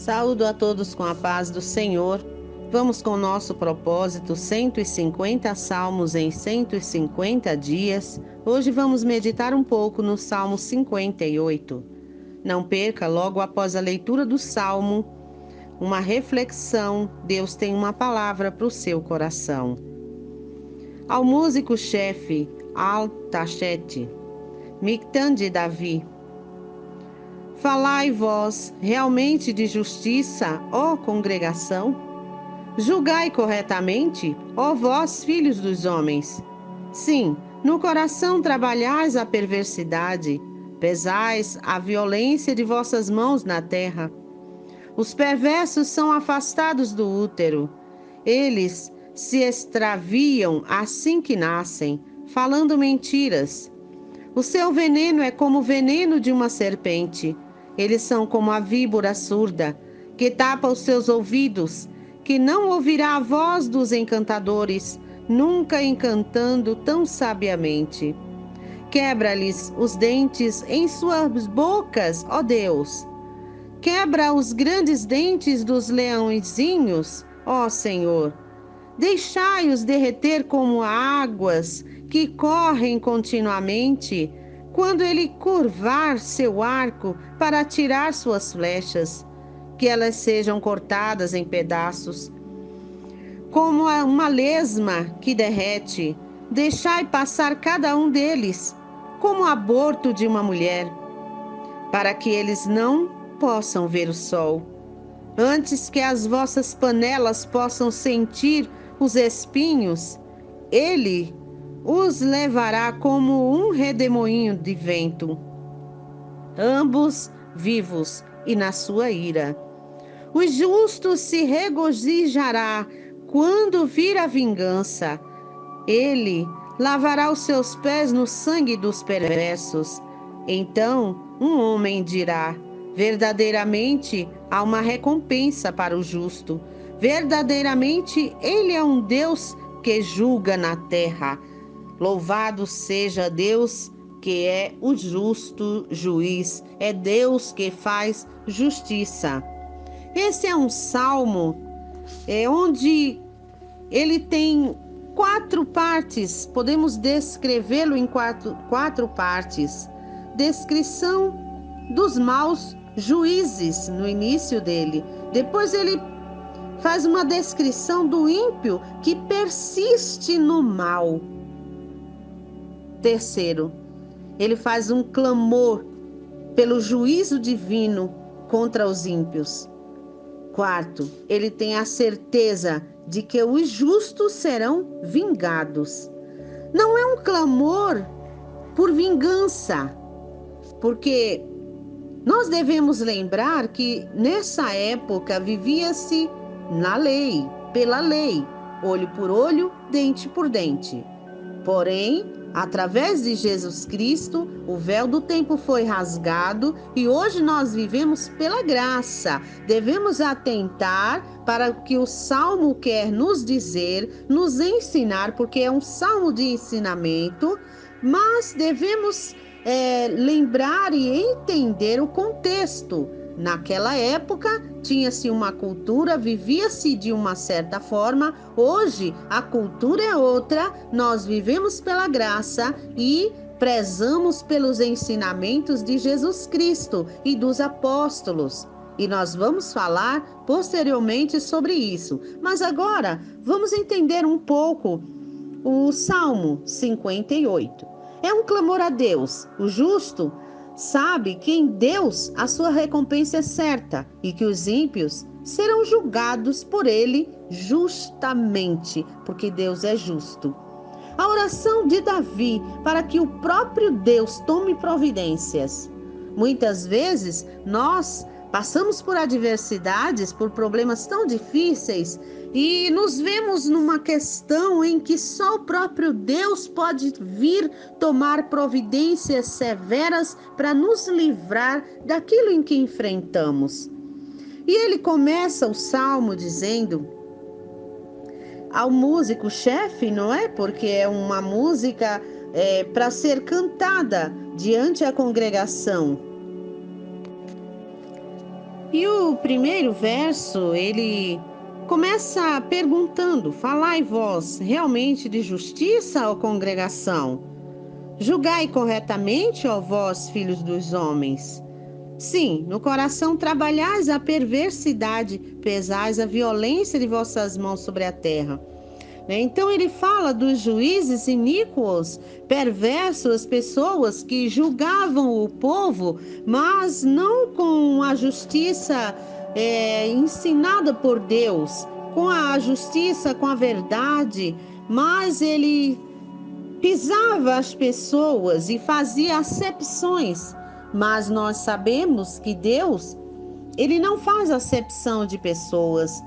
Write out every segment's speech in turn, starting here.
Saúdo a todos com a paz do Senhor. Vamos com o nosso propósito 150 salmos em 150 dias. Hoje vamos meditar um pouco no Salmo 58. Não perca, logo após a leitura do Salmo, uma reflexão. Deus tem uma palavra para o seu coração. Ao músico-chefe Al-Tachete, Mictã de Davi. Falai vós realmente de justiça, ó congregação? Julgai corretamente, ó vós filhos dos homens. Sim, no coração trabalhais a perversidade, pesais a violência de vossas mãos na terra. Os perversos são afastados do útero. Eles se extraviam assim que nascem, falando mentiras. O seu veneno é como o veneno de uma serpente. Eles são como a víbora surda, que tapa os seus ouvidos, que não ouvirá a voz dos encantadores, nunca encantando tão sabiamente. Quebra-lhes os dentes em suas bocas, ó Deus. Quebra os grandes dentes dos leõezinhos, ó Senhor. Deixai-os derreter como águas que correm continuamente, quando ele curvar seu arco para atirar suas flechas, que elas sejam cortadas em pedaços. Como uma lesma que derrete, deixai passar cada um deles, como o aborto de uma mulher, para que eles não possam ver o sol, antes que as vossas panelas possam sentir os espinhos, ele os levará como um redemoinho de vento, ambos vivos e na sua ira. O justo se regozijará quando vir a vingança. Ele lavará os seus pés no sangue dos perversos. Então um homem dirá: verdadeiramente há uma recompensa para o justo. Verdadeiramente ele é um Deus que julga na terra. Louvado seja Deus, que é o justo juiz. É Deus que faz justiça. Esse é um salmo onde ele tem 4 partes. Podemos descrevê-lo em quatro partes. Descrição dos maus juízes no início dele. Depois ele faz uma descrição do ímpio que persiste no mal. Terceiro, ele faz um clamor pelo juízo divino contra os ímpios. Quarto, ele tem a certeza de que os justos serão vingados. Não é um clamor por vingança, porque nós devemos lembrar que nessa época vivia-se na lei, pela lei, olho por olho, dente por dente. Porém, através de Jesus Cristo, o véu do tempo foi rasgado e hoje nós vivemos pela graça. Devemos atentar para o que o Salmo quer nos dizer, nos ensinar, porque é um salmo de ensinamento, mas devemos lembrar e entender o contexto. Naquela época, tinha-se uma cultura, vivia-se de uma certa forma. Hoje, a cultura é outra. Nós vivemos pela graça e prezamos pelos ensinamentos de Jesus Cristo e dos apóstolos. E nós vamos falar posteriormente sobre isso. Mas agora, vamos entender um pouco o Salmo 58. É um clamor a Deus. O justo sabe que em Deus a sua recompensa é certa e que os ímpios serão julgados por ele justamente, porque Deus é justo. A oração de Davi para que o próprio Deus tome providências. Muitas vezes nós passamos por adversidades, por problemas tão difíceis e nos vemos numa questão em que só o próprio Deus pode vir tomar providências severas para nos livrar daquilo em que enfrentamos. E ele começa o salmo dizendo ao músico-chefe, não é? Porque é uma música para ser cantada diante a congregação. E o primeiro verso, ele começa perguntando: falai vós realmente de justiça, ó congregação? Julgai corretamente, ó vós, filhos dos homens. Sim, no coração trabalhais a perversidade, pesais a violência de vossas mãos sobre a terra. Então ele fala dos juízes iníquos, perversos, pessoas que julgavam o povo, mas não com a justiça ensinada por Deus, com a justiça, com a verdade, mas ele pisava as pessoas e fazia acepções. Mas nós sabemos que Deus, ele não faz acepção de pessoas.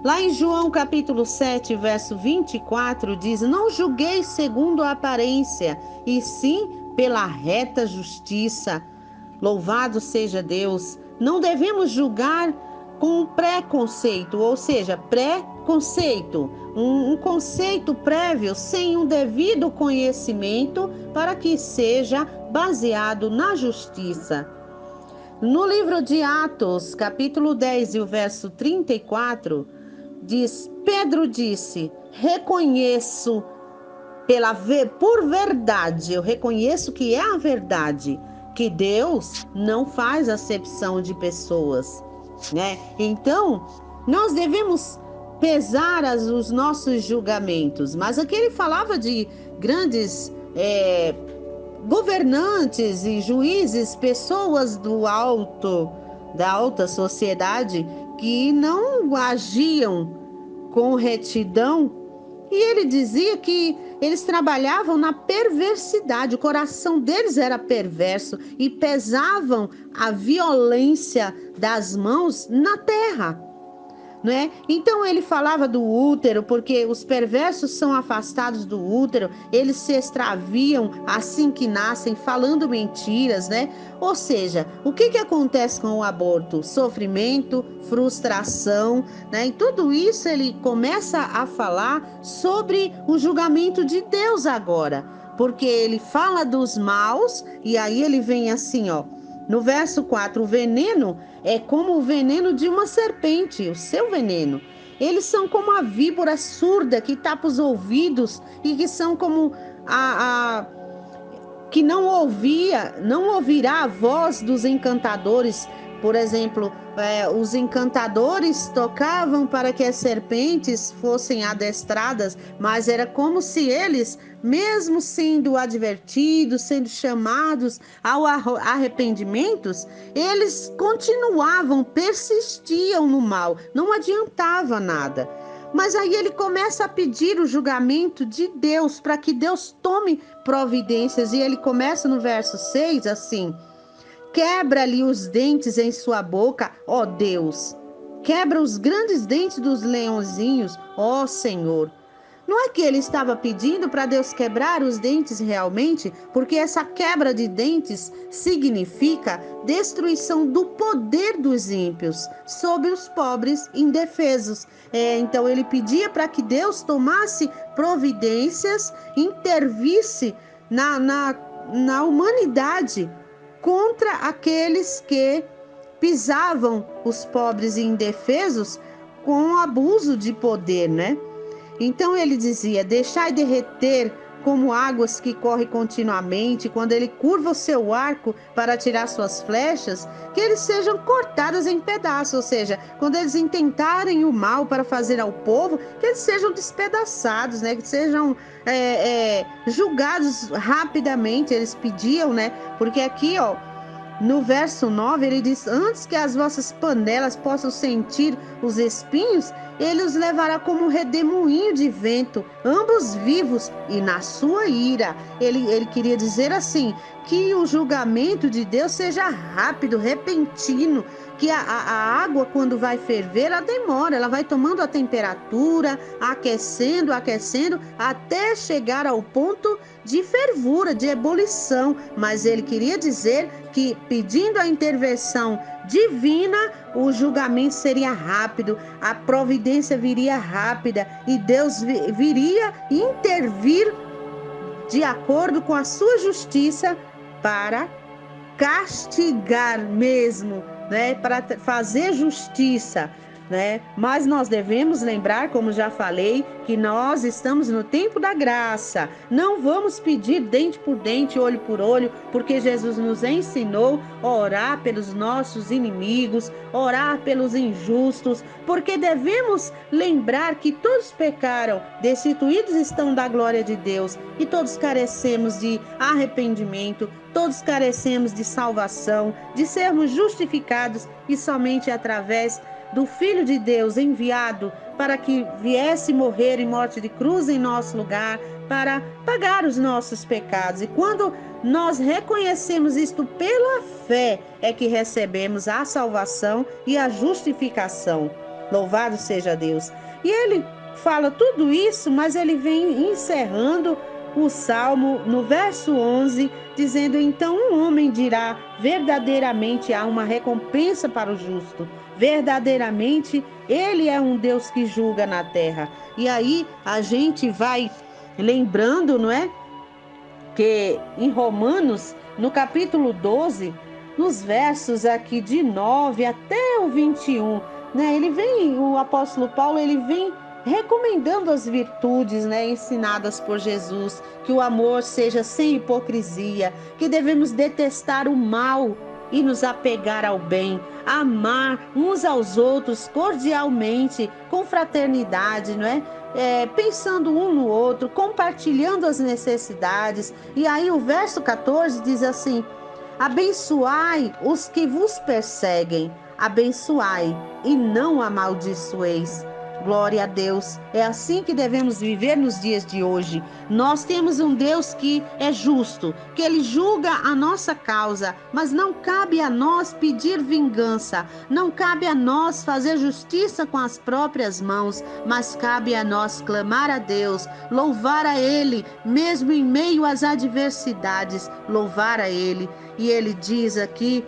Lá em João capítulo 7, verso 24, diz: não julgueis segundo a aparência, e sim pela reta justiça. Louvado seja Deus. Não devemos julgar com preconceito, ou seja, preconceito, um conceito prévio sem um devido conhecimento para que seja baseado na justiça. No livro de Atos, capítulo 10 e o verso 34, diz: Pedro disse: reconheço por verdade, eu reconheço que é a verdade, que Deus não faz acepção de pessoas, né? Então, nós devemos pesar os nossos julgamentos, mas aqui ele falava de grandes governantes e juízes, pessoas da alta sociedade que não agiam com retidão, e ele dizia que eles trabalhavam na perversidade, o coração deles era perverso e pesavam a violência das mãos na terra. Né? Então ele falava do útero, porque os perversos são afastados do útero, eles se extraviam assim que nascem, falando mentiras, né? Ou seja, o que acontece com o aborto? Sofrimento, frustração, né? E tudo isso ele começa a falar sobre o julgamento de Deus agora, porque ele fala dos maus, e aí ele vem assim, ó. No verso 4, o veneno é como o veneno de uma serpente, o seu veneno. Eles são como a víbora surda que tapa os ouvidos e que são como que não ouvirá a voz dos encantadores. Por exemplo, os encantadores tocavam para que as serpentes fossem adestradas, mas era como se eles, mesmo sendo advertidos, sendo chamados ao arrependimento, eles continuavam, persistiam no mal, não adiantava nada. Mas aí ele começa a pedir o julgamento de Deus, para que Deus tome providências, e ele começa no verso 6 assim: quebra-lhe os dentes em sua boca, ó Deus. Quebra os grandes dentes dos leõezinhos, ó Senhor. Não é que ele estava pedindo para Deus quebrar os dentes realmente, porque essa quebra de dentes significa destruição do poder dos ímpios sobre os pobres indefesos. Então ele pedia para que Deus tomasse providências, intervisse na humanidade contra aqueles que pisavam os pobres e indefesos com abuso de poder, né? Então ele dizia: deixai derreter como águas que correm continuamente, quando ele curva o seu arco para tirar suas flechas, que eles sejam cortadas em pedaços, ou seja, quando eles intentarem o mal para fazer ao povo, que eles sejam despedaçados, né? Que sejam julgados rapidamente. Eles pediam, né? Porque aqui, ó, no verso 9, ele diz: antes que as vossas panelas possam sentir os espinhos, ele os levará como um redemoinho de vento, ambos vivos, e na sua ira. Ele queria dizer assim, que o julgamento de Deus seja rápido, repentino, que a água, quando vai ferver, ela demora, ela vai tomando a temperatura, aquecendo, até chegar ao ponto de fervura, de ebulição. Mas ele queria dizer que, pedindo a intervenção divina, o julgamento seria rápido, a providência viria rápida e Deus viria intervir de acordo com a sua justiça para castigar mesmo né, para fazer justiça, né? Mas nós devemos lembrar, como já falei, que nós estamos no tempo da graça. Não vamos pedir dente por dente, olho por olho, porque Jesus nos ensinou a orar pelos nossos inimigos, orar pelos injustos, porque devemos lembrar que todos pecaram, destituídos estão da glória de Deus, e todos carecemos de arrependimento, todos carecemos de salvação, de sermos justificados, e somente através do Filho de Deus enviado para que viesse morrer em morte de cruz em nosso lugar, para pagar os nossos pecados. E quando nós reconhecemos isto pela fé, é que recebemos a salvação e a justificação. Louvado seja Deus. E ele fala tudo isso, mas ele vem encerrando o Salmo no verso 11, dizendo: então um homem dirá, verdadeiramente há uma recompensa para o justo. Verdadeiramente, ele é um Deus que julga na terra. E aí a gente vai lembrando, não é? Que em Romanos, no capítulo 12, nos versos aqui de 9 até o 21, né? O apóstolo Paulo, ele vem recomendando as virtudes, né, ensinadas por Jesus, que o amor seja sem hipocrisia, que devemos detestar o mal e nos apegar ao bem, amar uns aos outros cordialmente, com fraternidade, não é? Pensando um no outro, compartilhando as necessidades. E aí o verso 14 diz assim: abençoai os que vos perseguem, abençoai e não amaldiçoeis. Glória a Deus. É assim que devemos viver nos dias de hoje. Nós temos um Deus que é justo, que ele julga a nossa causa, mas não cabe a nós pedir vingança, não cabe a nós fazer justiça com as próprias mãos, mas cabe a nós clamar a Deus, louvar a Ele, mesmo em meio às adversidades, louvar a Ele. E ele diz aqui,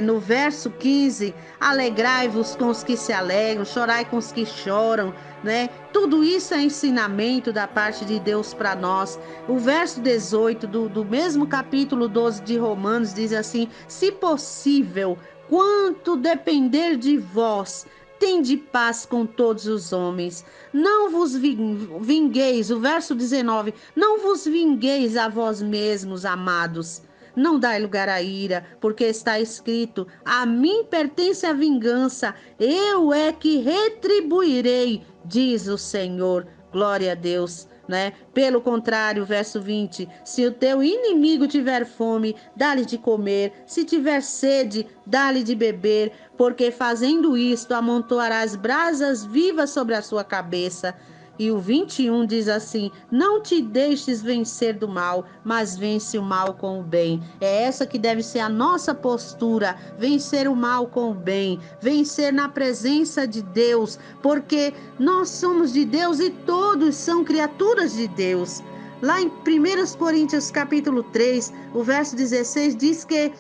no verso 15, alegrai-vos com os que se alegram, chorai com os que choram, né? Tudo isso é ensinamento da parte de Deus para nós. O verso 18 do mesmo capítulo 12 de Romanos diz assim: se possível, quanto depender de vós, tende paz com todos os homens. Não vos vingueis, o verso 19, não vos vingueis a vós mesmos, amados. Não dai lugar à ira, porque está escrito: a mim pertence a vingança, eu é que retribuirei, diz o Senhor. Glória a Deus, né? Pelo contrário, verso 20, se o teu inimigo tiver fome, dá-lhe de comer, se tiver sede, dá-lhe de beber, porque fazendo isto amontoarás brasas vivas sobre a sua cabeça. E o 21 diz assim: não te deixes vencer do mal, mas vence o mal com o bem. É essa que deve ser a nossa postura: vencer o mal com o bem, vencer na presença de Deus, porque nós somos de Deus e todos são criaturas de Deus. Lá em 1 Coríntios capítulo 3, o verso 16 diz que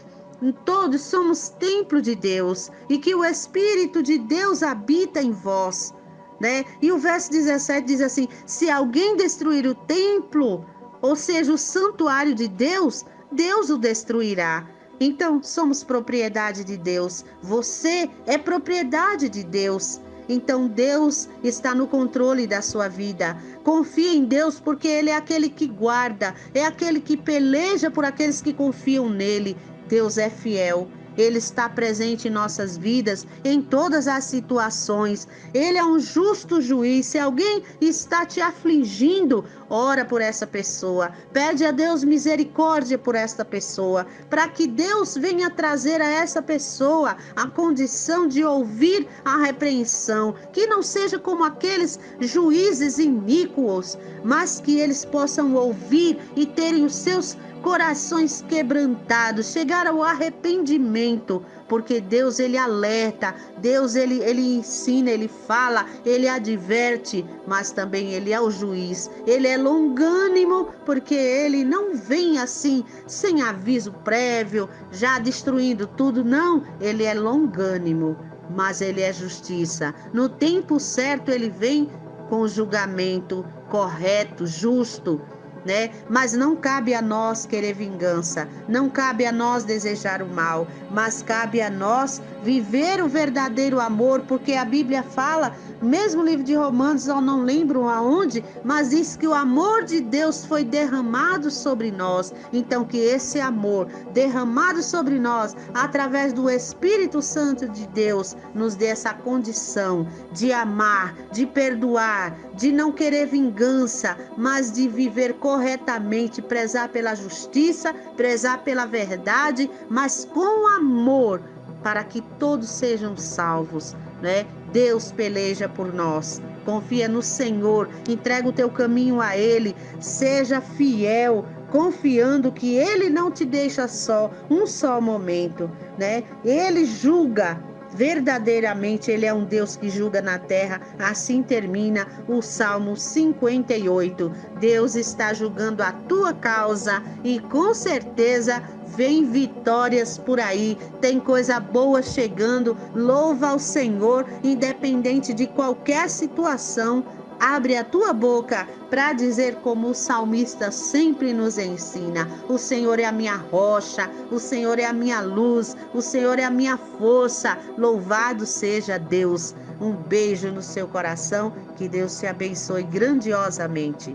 todos somos templo de Deus e que o Espírito de Deus habita em vós. Né? E o verso 17 diz assim: se alguém destruir o templo, ou seja, o santuário de Deus, Deus o destruirá. Então, somos propriedade de Deus. Você é propriedade de Deus. Então, Deus está no controle da sua vida. Confie em Deus, porque Ele é aquele que guarda, é aquele que peleja por aqueles que confiam nele. Deus é fiel. Ele está presente em nossas vidas, em todas as situações. Ele é um justo juiz. Se alguém está te afligindo, ora por essa pessoa. Pede a Deus misericórdia por esta pessoa, para que Deus venha trazer a essa pessoa a condição de ouvir a repreensão. Que não seja como aqueles juízes iníquos, mas que eles possam ouvir e terem os seus corações quebrantados, chegar ao arrependimento, porque Deus, ele alerta, Deus, ele ensina, ele fala, ele adverte, mas também ele é o juiz. Ele é longânimo, porque ele não vem assim, sem aviso prévio, já destruindo tudo, não. Ele é longânimo, mas ele é justiça. No tempo certo ele vem com julgamento correto, justo. né? Mas não cabe a nós querer vingança, não cabe a nós desejar o mal, mas cabe a nós viver o verdadeiro amor, porque a Bíblia fala, mesmo livro de Romanos, eu não lembro aonde, mas diz que o amor de Deus foi derramado sobre nós. Então que esse amor derramado sobre nós, através do Espírito Santo de Deus, nos dê essa condição de amar, de perdoar, de não querer vingança, mas de viver corretamente, prezar pela justiça, prezar pela verdade, mas com amor, para que todos sejam salvos, né? Deus peleja por nós. Confia no Senhor, entrega o teu caminho a Ele, seja fiel, confiando que Ele não te deixa só um só momento, né? Ele julga. Verdadeiramente, Ele é um Deus que julga na terra. Assim termina o Salmo 58. Deus está julgando a tua causa e com certeza vem vitórias por aí. Tem coisa boa chegando. Louva ao Senhor, independente de qualquer situação. Abre a tua boca para dizer como o salmista sempre nos ensina: o Senhor é a minha rocha, o Senhor é a minha luz, o Senhor é a minha força. Louvado seja Deus. Um beijo no seu coração, que Deus te abençoe grandiosamente.